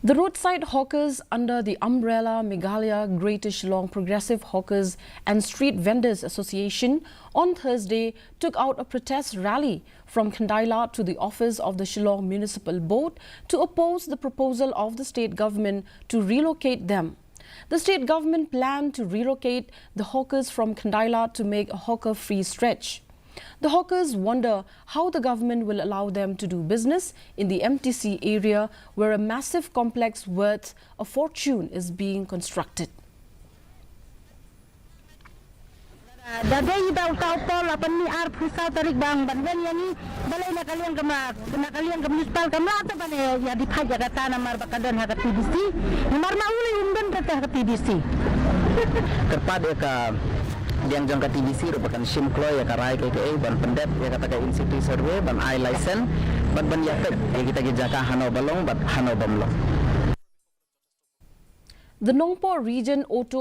The roadside hawkers under the umbrella Meghalaya Greater Shillong Progressive Hawkers and Street Vendors Association on Thursday took out a protest rally from Khandaila to the office of the Shillong Municipal Board to oppose the proposal of the state government to relocate them. The state government planned to relocate the hawkers from Khandaila to make a hawker-free stretch. The hawkers wonder how the government will allow them to do business in the MTC area where a massive complex worth a fortune is being constructed. Yang jangka TBC merupakan SIM Kloy ya karai KKA ban pendet ya kata institusi survey ban I license ban yapet ya kita jaka Hanau Balong ban Hanau Bamlong. The Nongpo Region Auto